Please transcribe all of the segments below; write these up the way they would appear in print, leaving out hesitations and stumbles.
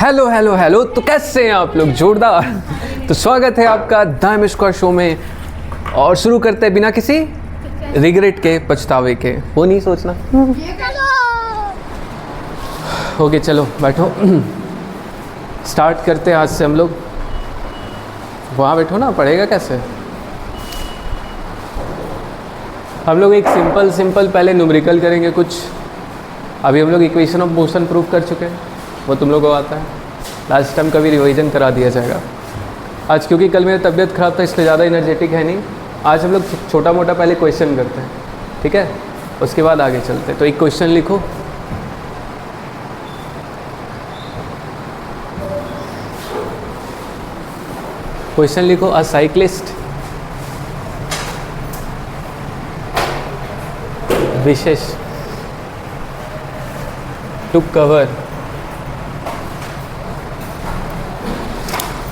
Hello hello hello, तो कैसे हैं आप लोग? जोरदार। तो स्वागत है आपका दाइम स्क्वायर शो में, और शुरू करते हैं बिना किसी रिग्रेट के, पछतावे के। वो नहीं सोचना। ओके चलो बैठो, स्टार्ट करते हैं आज से हम लोग। वहाँ बैठो ना, पढ़ेगा कैसे? हम लोग एक सिंपल पहले न्यूमेरिकल करेंगे कुछ। अभी हम लोग इक्वेशन ऑफ मोशन प्रूव कर चुके हैं, वो तुम लोगों को आता है। लास्ट टाइम कभी रिवीजन करा दिया जाएगा आज, क्योंकि कल मेरी तबीयत ख़राब था इसलिए ज़्यादा एनर्जेटिक है नहीं। आज हम लोग छोटा मोटा पहले क्वेश्चन करते हैं, ठीक है? उसके बाद आगे चलते हैं। तो एक क्वेश्चन लिखो। क्वेश्चन लिखो, a cyclist wishes to cover,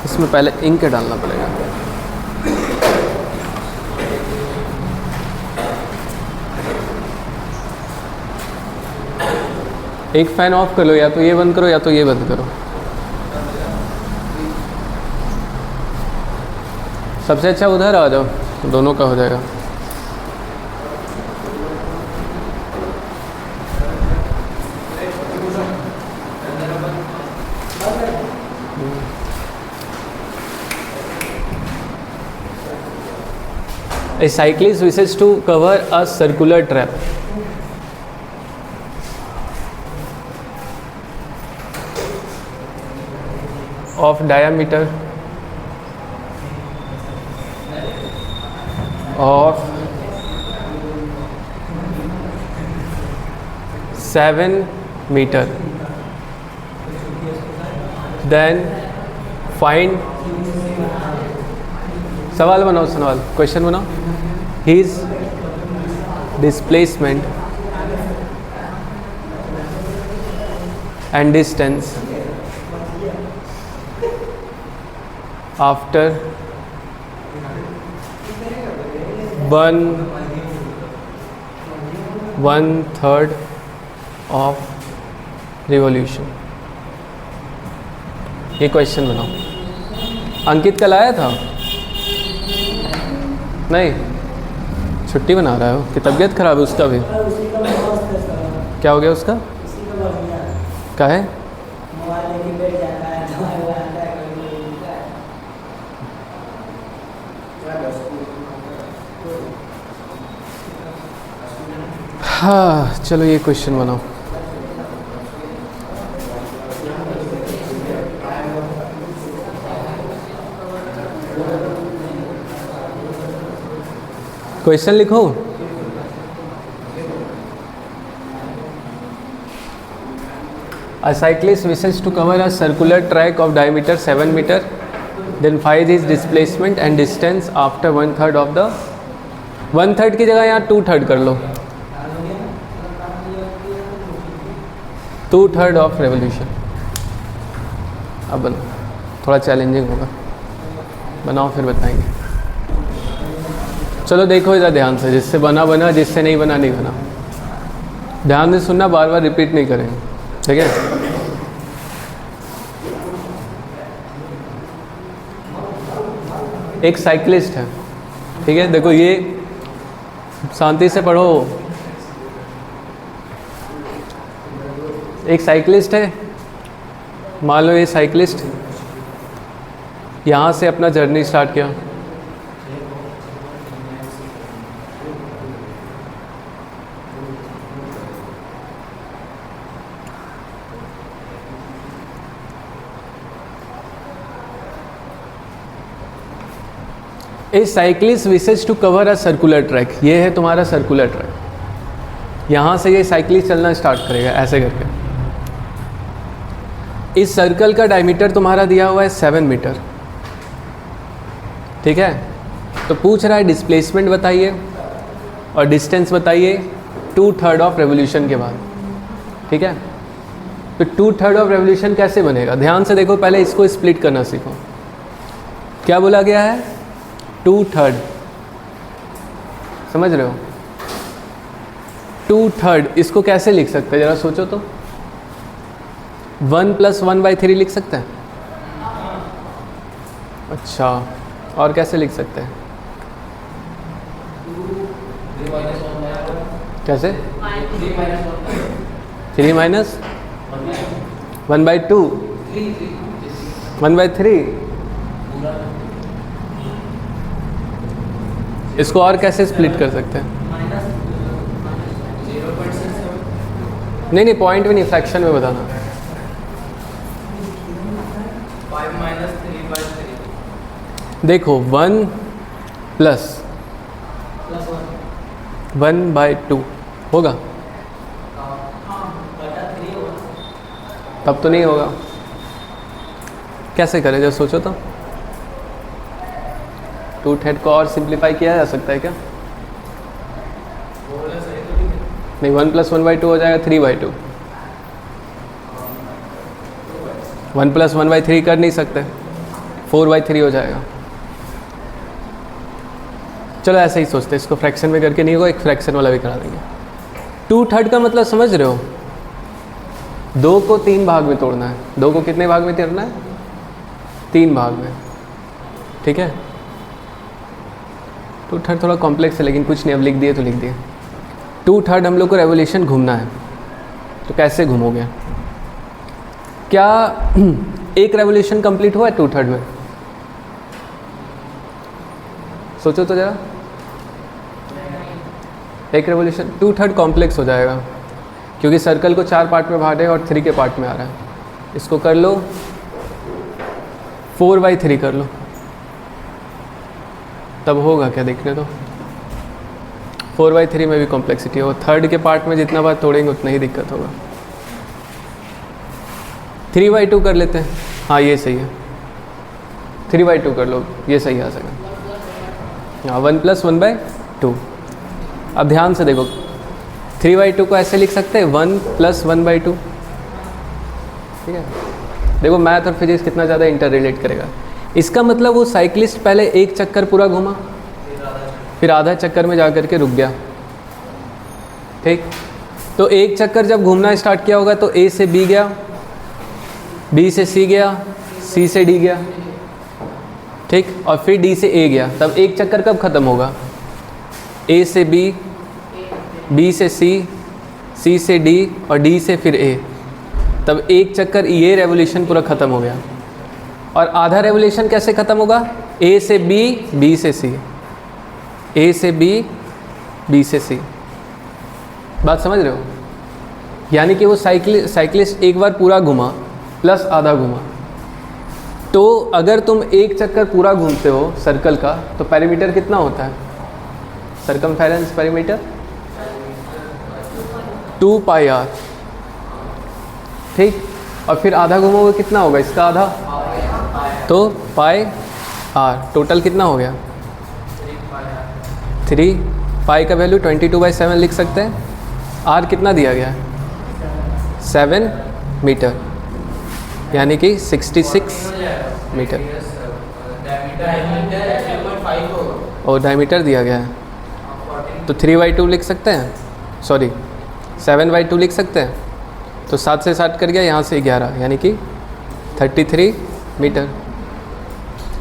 इसमें पहले इंक डालना पड़ेगा। एक फैन ऑफ कर लो, या तो ये बंद करो या तो ये बंद करो। सबसे अच्छा उधर आ जाओ, दोनों का हो जाएगा। A cyclist wishes to cover a circular track of diameter of 7 meter. Then find, सवाल बनाओ, सवाल क्वेश्चन बनाओ। His displacement and distance after 1/3 of revolution। ये क्वेश्चन बनाओ। अंकित कल आया था? नहीं, छुट्टी बना रहा है वो, कि तबीयत खराब है उसका भी? क्या हो गया उसका? क्या है? हाँ चलो ये क्वेश्चन बनाओ। क्वेश्चन लिखो। A cyclist wishes to cover a circular track of diameter 7 meter, then find his displacement and distance after 1/3 of the, 1/3 की जगह यहाँ 2/3 कर लो, 2/3 ऑफ रेवोल्यूशन। अब बनाओ, थोड़ा चैलेंजिंग होगा, बनाओ फिर बताएंगे। चलो देखो इधर ध्यान से, जिससे बना बना, जिससे नहीं बना नहीं बना। ध्यान से सुनना, बार बार रिपीट नहीं करेंगे, ठीक है? एक साइकिलिस्ट है, ठीक है? देखो ये शांति से पढ़ो। एक साइकिलिस्ट है, मान लो ये साइकिलिस्ट यहाँ से अपना जर्नी स्टार्ट किया। A cyclist wishes to cover a circular track, ये है तुम्हारा सर्कुलर ट्रैक। यहाँ से ये साइकिलिस्ट चलना स्टार्ट करेगा ऐसे करके। इस सर्कल का डायमीटर तुम्हारा दिया हुआ है 7 मीटर, ठीक है? तो पूछ रहा है डिस्प्लेसमेंट बताइए और डिस्टेंस बताइए 2/3 ऑफ रेवोल्यूशन के बाद, ठीक है? तो 2/3 ऑफ रेवोल्यूशन कैसे बनेगा? ध्यान से देखो, पहले इसको स्प्लिट करना सीखो। क्या बोला गया है? 2/3, समझ रहे हो? 2/3 इसको कैसे लिख सकते हैं, जरा सोचो तो। 1 + 1/3 लिख सकते हैं? अच्छा, और कैसे लिख सकते हैं? कैसे? 3 माइनस 1/2 1/3। इसको और कैसे स्प्लिट कर सकते हैं? नहीं, पॉइंट भी नहीं, फ्रैक्शन में बताना। 5 - 3/3। देखो 1 + 1/2 होगा? तब तो नहीं होगा। कैसे करें, जब सोचो तो। 2/3 को और सिंप्लीफाई किया जा सकता है क्या? नहीं, 1 + 1/2 हो जाएगा 3/2। 1 + 1/3 कर नहीं सकते, 4/3 हो जाएगा। चलो ऐसे ही सोचते, इसको फ्रैक्शन में करके नहीं होगा, एक फ्रैक्शन वाला भी करा देंगे। 2/3 का मतलब समझ रहे हो? 2 को 3 भाग में तोड़ना है। 2 को कितने भाग में तोड़ना है? 3 भाग में, ठीक है। 2/3 थोड़ा कॉम्प्लेक्स है, लेकिन कुछ नहीं, अब लिख दिए तो लिख दिए। 2/3 हम लोग को रेवोल्यूशन घूमना है, तो कैसे घूमोगे? क्या एक रेवोल्यूशन कंप्लीट हुआ है 2/3 में? सोचो तो जरा। एक रेवोल्यूशन 2/3 कॉम्प्लेक्स हो जाएगा, क्योंकि सर्कल को 4 पार्ट में बांटे और 3 के पार्ट में आ रहा है। इसको कर लो 4/3 कर लो, तब होगा क्या देखने दो। 4/3 में भी कॉम्प्लेक्सिटी होगा, 3rd के पार्ट में जितना बार तोड़ेंगे उतना ही दिक्कत होगा। 3/2 कर लेते हैं। हाँ, ये सही है, 3/2 कर लो, ये सही आ सकेगा। हाँ, 1 + 1/2। अब ध्यान से देखो, 3/2 को ऐसे लिख सकते हैं 1 + 1/2, ठीक है। देखो मैथ और फिजिक्स कितना ज़्यादा इंटर रिलेट करेगा। इसका मतलब वो साइकिलिस्ट पहले एक चक्कर पूरा घूमा, फिर आधा चक्कर में जा कर के रुक गया, ठीक। तो एक चक्कर जब घूमना स्टार्ट किया होगा तो A से B गया, B से C गया, C से D गया, ठीक, और फिर D से A गया। तब एक चक्कर कब ख़त्म होगा? A से B, B से C, C से D और D से फिर A। तब एक चक्कर, ये रेवोल्यूशन पूरा ख़त्म हो गया। और आधा रेवोल्यूशन कैसे ख़त्म होगा? A से B, B से C, A से B, B से C। बात समझ रहे हो? यानी कि वो साइकिलिस्ट एक बार पूरा घुमा प्लस आधा घुमा। तो अगर तुम एक चक्कर पूरा घूमते हो सर्कल का, तो पेरीमीटर कितना होता है? सर्कमफेरेंस पेरीमीटर 2πr, ठीक। और फिर आधा घूमोगे कितना होगा? इसका आधा, तो πr। टोटल कितना हो गया? 3। पाई का वैल्यू 22/7 लिख सकते हैं। r कितना दिया गया है? 7 मीटर, यानी कि 66 मीटर। और डायमीटर दिया गया है, तो 3/2 लिख सकते हैं, सॉरी 7/2 लिख सकते हैं। तो 7 से 7 कर गया, यहाँ से 11, यानी कि 33 मीटर।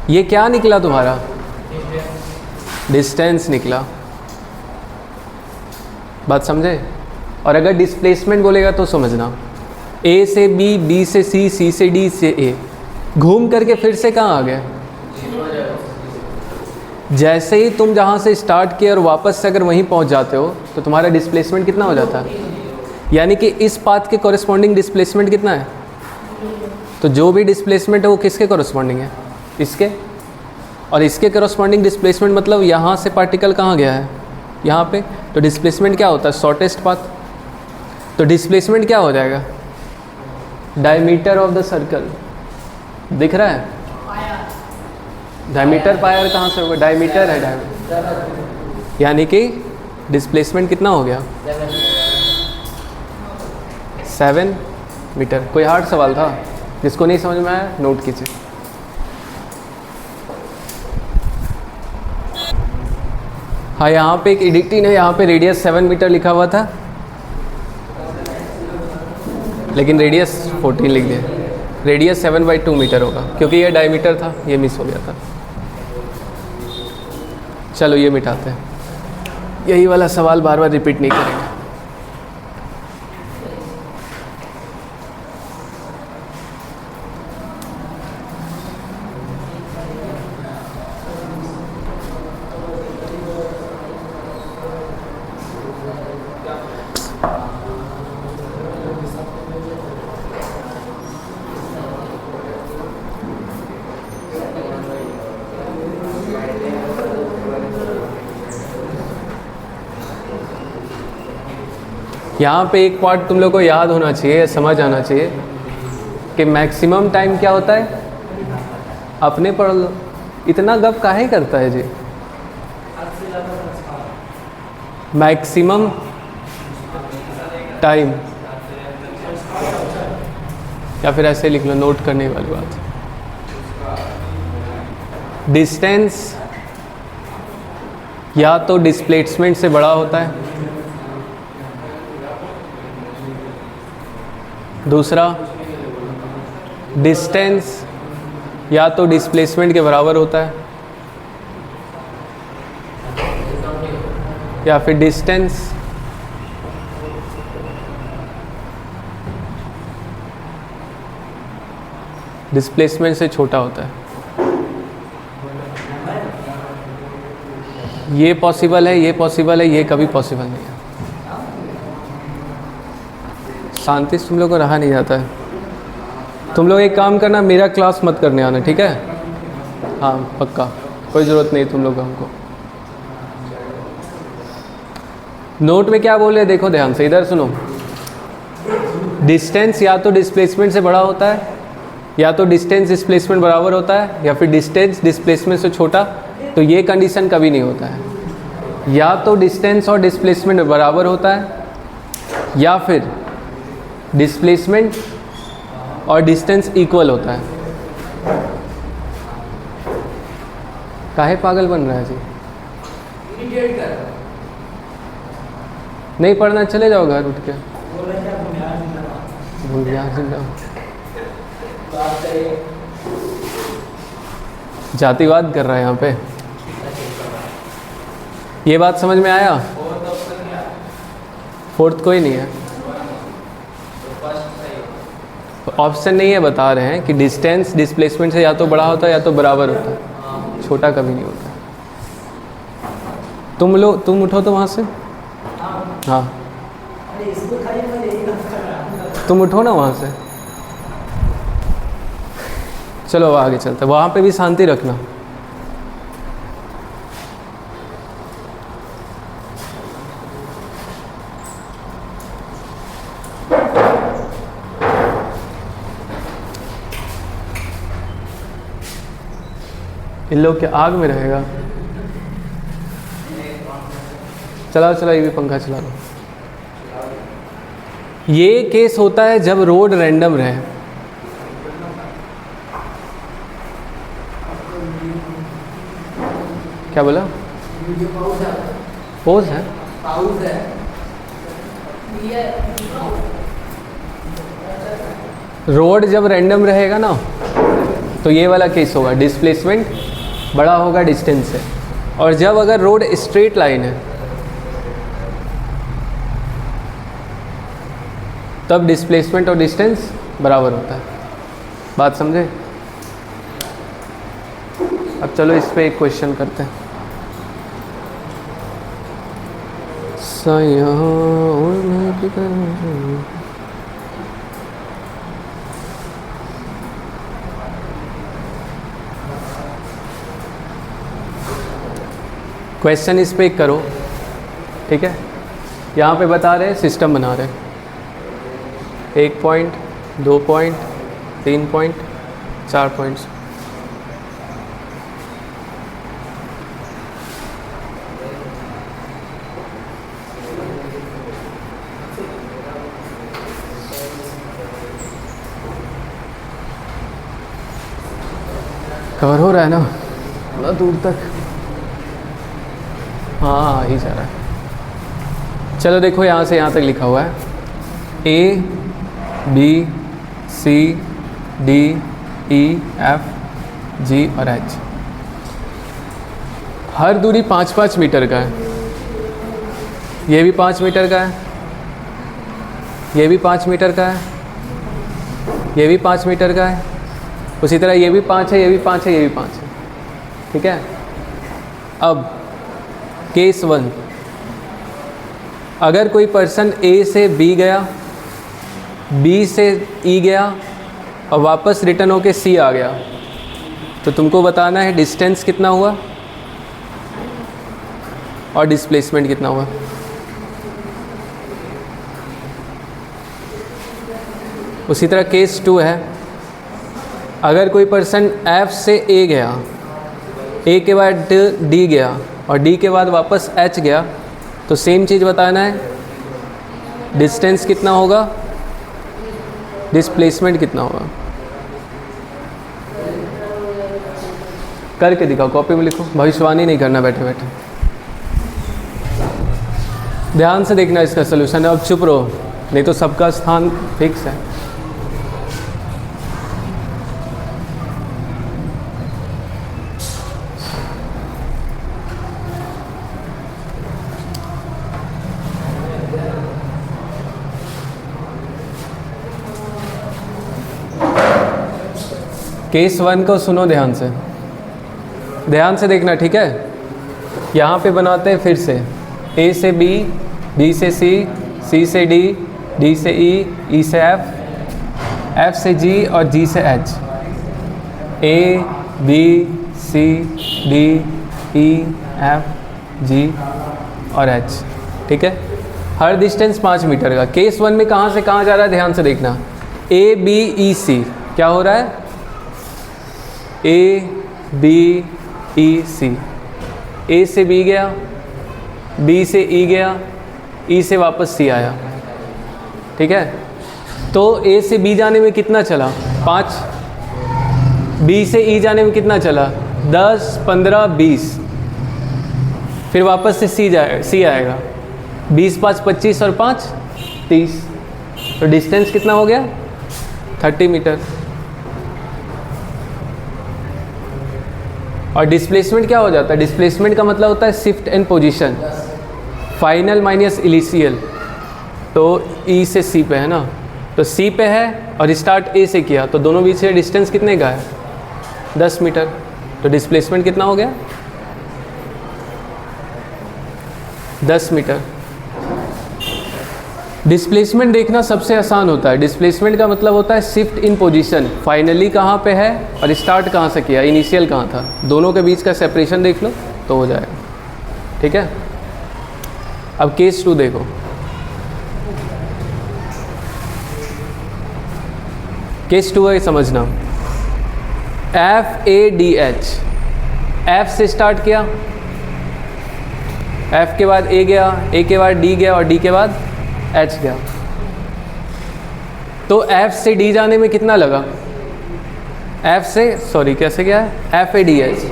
ये क्या निकला तुम्हारा? डिस्टेंस निकला। बात समझे? और अगर डिस्प्लेसमेंट बोलेगा तो समझना, A से B, B से C, C से D से A, घूम करके फिर से कहाँ आ गए? जैसे ही तुम जहाँ से स्टार्ट किए और वापस से अगर वहीं पहुँच जाते हो तो तुम्हारा डिस्प्लेसमेंट कितना हो जाता है? यानी कि इस पाथ के कॉरेस्पॉन्डिंग डिस्प्लेसमेंट कितना है? तो जो भी डिस्प्लेसमेंट है वो किसके कॉरेस्पॉन्डिंग है? इसके। और इसके कॉरेस्पॉन्डिंग डिस्प्लेसमेंट मतलब यहाँ से पार्टिकल कहाँ गया है? यहाँ पे। तो डिस्प्लेसमेंट क्या होता है? Shortest path. तो डिस्प्लेसमेंट क्या हो जाएगा? Diameter of the circle. दिख रहा है? डायमीटर पायर कहाँ से होगा? डायमीटर है, डायमीटर। यानी कि डिस्प्लेसमेंट कितना हो गया? 7 मीटर। कोई हार्ड सवाल था? जिसको नहीं समझ में आया नोट कीजिए। हाँ, यहाँ पे एक एडिटिंग है, यहाँ पे रेडियस 7 मीटर लिखा हुआ था। लेकिन रेडियस 14 लिख दिया। रेडियस 7/2 मीटर होगा क्योंकि ये डायमीटर था, ये मिस हो गया था। चलो ये मिटाते हैं, यही वाला सवाल बार बार रिपीट नहीं करेंगे। यहाँ पे एक पार्ट तुम लोग को याद होना चाहिए, समझ आना चाहिए कि मैक्सिमम टाइम क्या होता है। अपने पढ़ लो, इतना गप काहे करता है जी। मैक्सिमम टाइम, या फिर ऐसे लिख लो, नोट करने वाली बात। डिस्टेंस या तो डिस्प्लेसमेंट से बड़ा होता है, दूसरा डिस्टेंस या तो डिस्प्लेसमेंट के बराबर होता है, या फिर डिस्टेंस डिस्प्लेसमेंट से छोटा होता है। ये पॉसिबल है, ये पॉसिबल है, ये कभी पॉसिबल नहीं है। शांति से तुम लोग को रहा नहीं जाता है। तुम लोग एक काम करना, मेरा क्लास मत करने आना, ठीक है? हाँ पक्का, कोई ज़रूरत नहीं तुम लोग को। हमको नोट में क्या बोल रहे देखो ध्यान से, इधर सुनो। डिस्टेंस या तो डिस्प्लेसमेंट से बड़ा होता है, या तो डिस्टेंस डिस्प्लेसमेंट बराबर होता है, या फिर डिस्टेंस डिस्प्लेसमेंट से छोटा। तो ये कंडीशन कभी नहीं होता है। या तो डिस्टेंस और डिस्प्लेसमेंट बराबर होता है, या फिर डिस्प्लेसमेंट और डिस्टेंस इक्वल होता है। काहे पागल बन रहा है जी? नहीं पढ़ना, चले जाओ घर उठ के। जातिवाद कर रहा है यहाँ पे। ये बात समझ में आया? फोर्थ कोई नहीं है, ऑप्शन नहीं है। बता रहे हैं कि डिस्टेंस डिस्प्लेसमेंट से या तो बड़ा होता है या तो बराबर होता है, छोटा कभी नहीं होता। तुम उठो तो वहाँ से। हाँ तुम उठो ना वहाँ से। चलो अब आगे चलते, वहाँ पे भी शांति रखना। इन लोग के आग में रहेगा। चलाओ चलाओ, ये भी पंखा चला लो। ये केस होता है जब रोड रैंडम रहे। क्या बोला? पोज है। रोड जब रैंडम रहेगा ना, तो ये वाला केस होगा, डिस्प्लेसमेंट बड़ा होगा डिस्टेंस से। और जब अगर रोड स्ट्रेट लाइन है, तब डिस्प्लेसमेंट और डिस्टेंस बराबर होता है। बात समझे? अब चलो इस पे एक क्वेश्चन करते हैं। क्वेश्चन इस पे करो, ठीक है? यहाँ पे बता रहे हैं, सिस्टम बना रहे हैं। 1 point, 2 point, 3 point, 4 points. Cover हो रहा है ना थोड़ा दूर तक? हाँ आ ही जा रहा है। चलो देखो, यहाँ से यहाँ तक लिखा हुआ है A B, C, D, E, F, G और H। हर दूरी 5-5 मीटर का है। ये भी 5 मीटर का है, ये भी 5 मीटर का है, ये भी 5 मीटर का है, उसी तरह ये भी 5 है, ये भी 5 है, ये भी 5 है। ठीक है। अब केस 1, अगर कोई पर्सन A से B गया, B से E गया और वापस रिटर्न होके C आ गया, तो तुमको बताना है डिस्टेंस कितना हुआ और डिस्प्लेसमेंट कितना हुआ। उसी तरह केस 2 है, अगर कोई पर्सन F से A गया, A के बाद D गया और D के बाद वापस H गया, तो सेम चीज़ बताना है डिस्टेंस कितना होगा, डिस्प्लेसमेंट कितना होगा। करके दिखाओ, कॉपी में लिखो, भविष्यवाणी नहीं करना बैठे बैठे। ध्यान से देखना इसका सलूशन है। अब चुप रहो, नहीं तो सबका स्थान फिक्स है। केस 1 को सुनो ध्यान से देखना, ठीक है। यहाँ पे बनाते हैं फिर से, A से B, B से C, C से D, D से E, E से F, F से G और G से H। A, B, C, D, E, F, G और H। ठीक है। हर डिस्टेंस 5 मीटर का। केस 1 में कहाँ से कहाँ जा रहा है ध्यान से देखना। A, B, E, C क्या हो रहा है, A, B, E, C। A से B गया, B से E गया, E से वापस C आया। ठीक है। तो A से B जाने में कितना चला, 5। B से E जाने में कितना चला, 10, 15, 20। फिर वापस से C आएगा, 20, 5, 25 और 5, 30। तो डिस्टेंस कितना हो गया, 30 मीटर। और डिस्प्लेसमेंट क्या हो जाता है, डिस्प्लेसमेंट का मतलब होता है shift in position, final minus initial. तो E से C पे है ना, तो C पे है और स्टार्ट A से किया, तो दोनों बीच से डिस्टेंस कितने का है, 10 मीटर। तो डिस्प्लेसमेंट कितना हो गया, 10 मीटर। डिस्प्लेसमेंट देखना सबसे आसान होता है। डिस्प्लेसमेंट का मतलब होता है शिफ्ट इन पोजीशन, फाइनली कहाँ पे है और स्टार्ट कहाँ से किया, इनिशियल कहाँ था, दोनों के बीच का सेपरेशन देख लो तो हो जाएगा। ठीक है। अब केस 2 देखो, केस 2 है समझना। F, A, D, H। F से स्टार्ट किया, F के बाद A गया, A के बाद D गया और D के बाद H गया। तो F से D जाने में कितना लगा, कैसे गया है, F, A, D, H।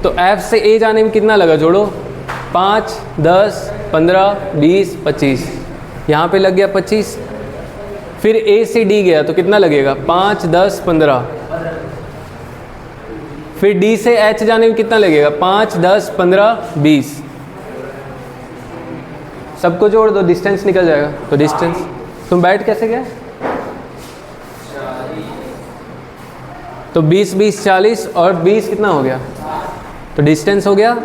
तो F से A जाने में कितना लगा, जोड़ो, 5, 10, 15, 20, 25। यहाँ पे लग गया 25। फिर A से D गया तो कितना लगेगा, 5, 10, 15। फिर D से H जाने में कितना लगेगा, 5, 10, 15, 20। सबको जोड़ दो, डिस्टेंस निकल जाएगा। तो डिस्टेंस, तुम बैठ कैसे गए, तो 20, 20, 40 और 20 कितना हो गया, तो डिस्टेंस हो गया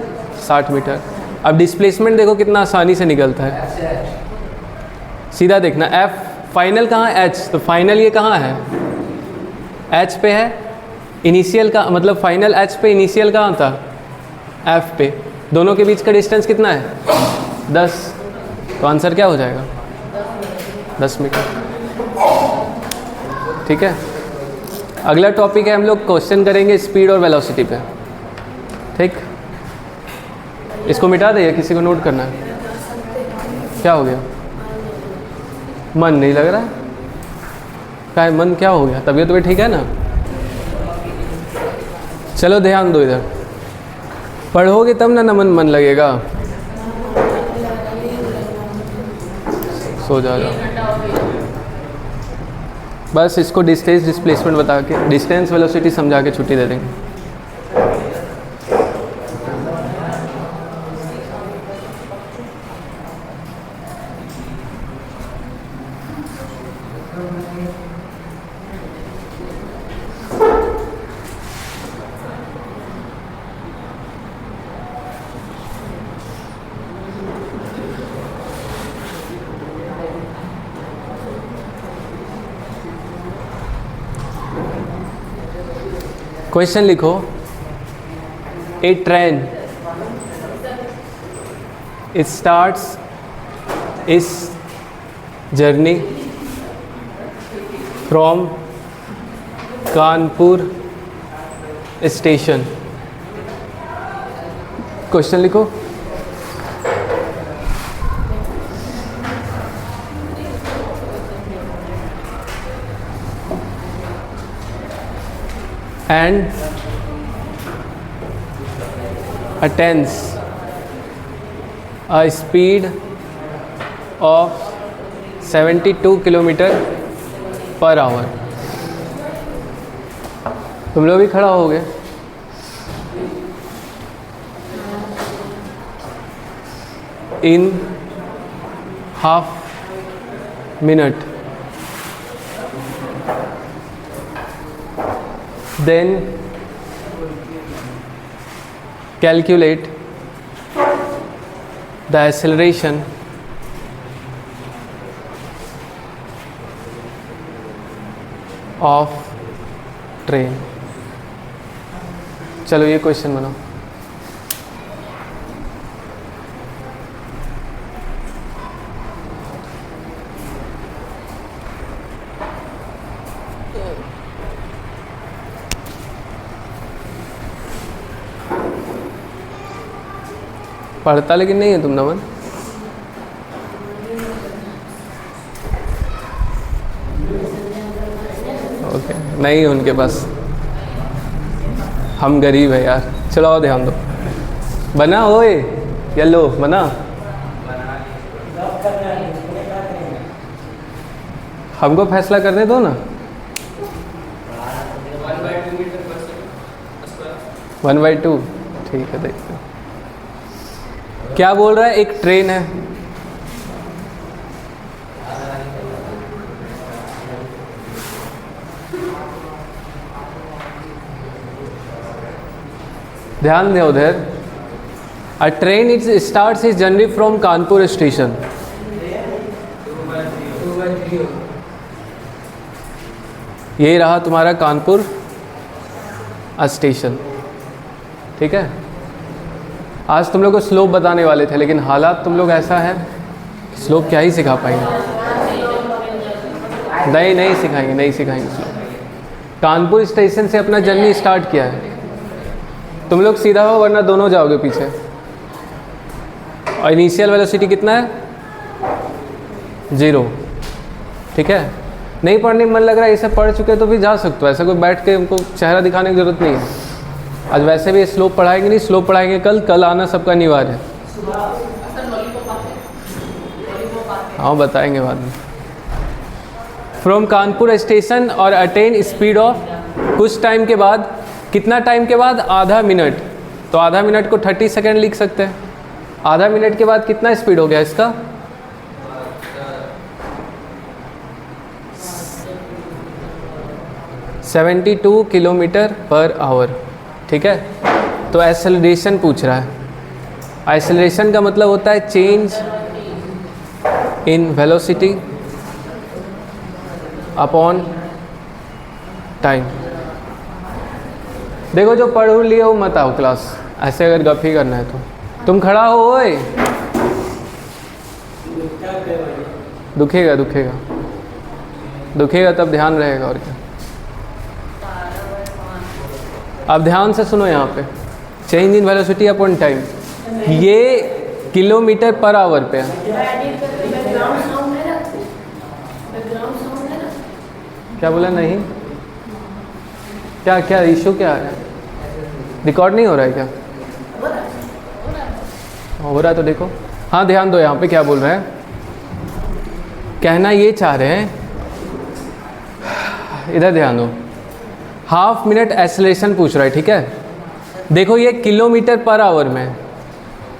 60 मीटर। अब डिस्प्लेसमेंट देखो कितना आसानी से निकलता है, सीधा देखना। F फाइनल कहाँ है, H। तो फाइनल ये कहाँ है, H पे है। इनिशियल का मतलब फाइनल H पे, इनिशियल कहाँ था, F पे। दोनों के बीच का डिस्टेंस कितना है, 10। तो आंसर क्या हो जाएगा, 10 मीटर। ठीक है। अगला टॉपिक है, हम लोग क्वेश्चन करेंगे स्पीड और वेलोसिटी पे। ठीक, इसको मिटा दे, किसी को नोट करना है। क्या हो गया, मन नहीं लग रहा है, क्या है, मन क्या हो गया, तबीयत भी ठीक है ना। चलो ध्यान दो, इधर पढ़ोगे तब ना मन लगेगा। सो जाओ। बस इसको डिस्टेंस डिस्प्लेसमेंट बता के, डिस्टेंस वेलोसिटी समझा के छुट्टी दे देंगे। क्वेश्चन लिखो, a train it starts its journey from Kanpur station. Question लिखो, and attains a speed of 72 kilometre per hour. तुम लोग भी खड़ा होगे। In half minute, then calculate the acceleration of train। चलो ये क्वेश्चन बनाओ। पढ़ता लेकिन नहीं है तुम नमन। ओके, नहीं है उनके पास, हम गरीब है यार। चलो आओ ध्यान दो। बना ओए, येलो बना। हमको फैसला करने दो ना। 1/2 ठीक है, देखते हैं क्या बोल रहा है। एक ट्रेन है, ध्यान दे उधर। अ train it starts is journey from Kanpur station. ये रहा तुम्हारा कानपुर स्टेशन, ठीक है। आज तुम लोग को स्लोप बताने वाले थे, लेकिन हालात तुम लोग ऐसा है कि स्लोप क्या ही सिखा पाएंगे। नहीं सिखाएंगे, नहीं सिखाएंगे स्लोप। कानपुर स्टेशन से अपना जर्नी स्टार्ट किया है। तुम लोग सीधा हो, वरना दोनों जाओगे पीछे। और इनिशियल वेलोसिटी कितना है? 0, ठीक है। नहीं पढ़ने में मन लग रहा है, इसे पढ़ चुके तो भी जा सकते हो। ऐसा कोई बैठ के हमको चेहरा दिखाने की ज़रूरत नहीं है। आज वैसे भी स्लोप पढ़ाएंगे नहीं, स्लोप पढ़ाएंगे कल आना सबका अनिवार्य है। हाँ बताएंगे बाद में। फ्रॉम कानपुर स्टेशन और अटेन स्पीड ऑफ, कुछ टाइम के बाद, कितना टाइम के बाद? आधा मिनट। तो आधा मिनट को 30 सेकेंड लिख सकते हैं। आधा मिनट के बाद कितना स्पीड हो गया इसका? 72 किलोमीटर पर आवर, ठीक है। तो एक्सेलरेशन पूछ रहा है। एक्सेलरेशन का मतलब होता है change in velocity upon time. देखो जो पढ़ लिए हो मत आओ क्लास, ऐसे अगर गप ही करना है तो। तुम खड़ा हो ओए, दुखेगा दुखेगा दुखेगा तब ध्यान रहेगा, और क्या। अब ध्यान से सुनो यहाँ पे, change in velocity upon time, ये किलोमीटर पर आवर पे है। क्या बोला? नहीं, क्या इशू क्या है? रिकॉर्ड नहीं हो रहा है क्या? हो रहा है तो देखो। हाँ ध्यान दो, यहाँ पे क्या बोल रहे हैं। कहना ये चाह रहे हैं इधर ध्यान दो, हाफ मिनट एक्सेलरेशन पूछ रहा है, ठीक है। देखो ये किलोमीटर पर आवर में है,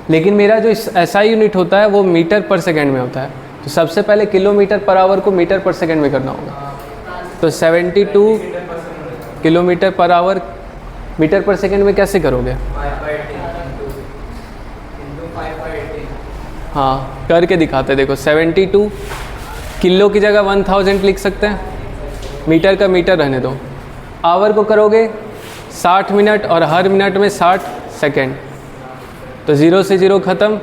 लेकिन मेरा जो एसआई यूनिट होता है वो मीटर पर सेकंड में होता है। तो सबसे पहले किलोमीटर पर आवर को मीटर पर सेकंड में करना होगा। तो 72 किलोमीटर पर आवर मीटर पर सेकंड में कैसे करोगे? 5/18 हाँ करके दिखाते। देखो 72 किलो की जगह 1000 लिख सकते हैं, मीटर का मीटर रहने दो। आवर को करोगे 60 मिनट और हर मिनट में 60 सेकेंड, तो 0 से 0 ख़त्म,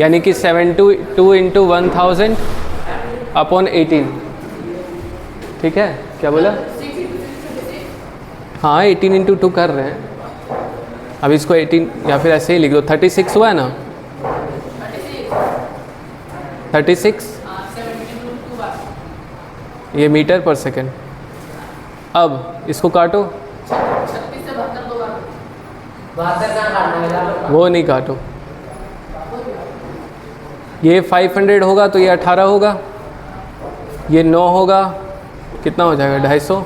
यानी कि 72 इंटू 1000 अपॉन 18, ठीक है। क्या बोला? हाँ 18 इंटू 2 कर रहे हैं। अब इसको 18 या फिर ऐसे ही लिख दो। 36 हुआ है ना? 36 ये मीटर पर सेकेंड। अब इसको काटो, वो नहीं काटो। ये 500 होगा तो ये 18 होगा, ये 9 होगा, कितना हो जाएगा? 250।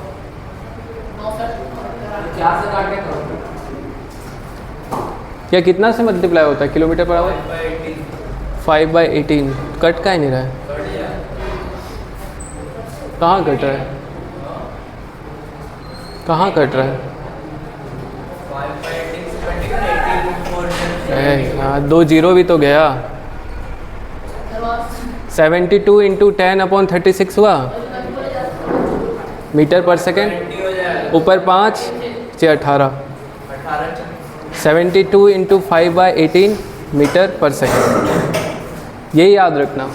या कितना से मल्टीप्लाई होता है किलोमीटर पर आवर? 5/18। कट का ही नहीं रहा है, कहाँ कट रहा है? कहाँ कट रहा है? हाँ 2 जीरो भी तो गया। 72 इंटू 10 अपॉन 36 हुआ मीटर पर सेकेंड, ऊपर 5 से 18। 72 इंटू 5/18 मीटर पर सेकेंड। यही याद रखना।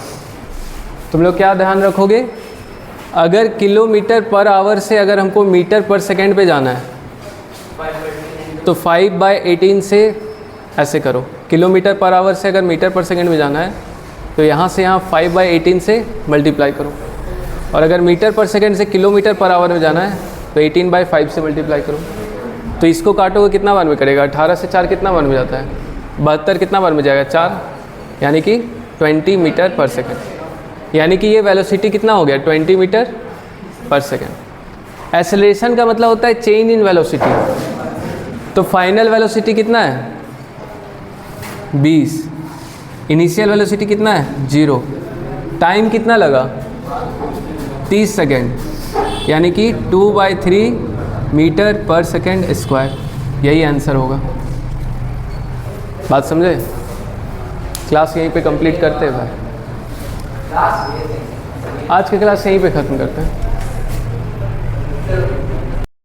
तुम लोग क्या ध्यान रखोगे? अगर किलोमीटर पर आवर से अगर हमको मीटर पर सेकेंड पे जाना है तो 5/18 से ऐसे करो। किलोमीटर पर आवर से अगर मीटर पर सेकेंड में जाना है तो यहाँ से यहाँ 5/18 से मल्टीप्लाई करो, और अगर मीटर पर सेकेंड से किलोमीटर पर आवर में जाना है तो 18/5 से मल्टीप्लाई करो। तो इसको काटोगे कितना बार में करेगा? 18 से 4 कितना बार में जाता है? 72 कितना बार में जाएगा? 4, यानी कि 20 मीटर पर सेकेंड। यानी कि ये वेलोसिटी कितना हो गया? 20 मीटर पर सेकेंड। एक्सेलरेशन का मतलब होता है चेंज इन वेलोसिटी। तो फाइनल वेलोसिटी कितना है? 20। इनिशियल वेलोसिटी कितना है? 0। टाइम कितना लगा? 30 सेकेंड, यानी कि 2/3 मीटर पर सेकेंड स्क्वायर। यही आंसर होगा। बात समझे? क्लास यहीं पे कंप्लीट करते हैं भाई। आज की क्लास यहीं पे ख़त्म करते हैं।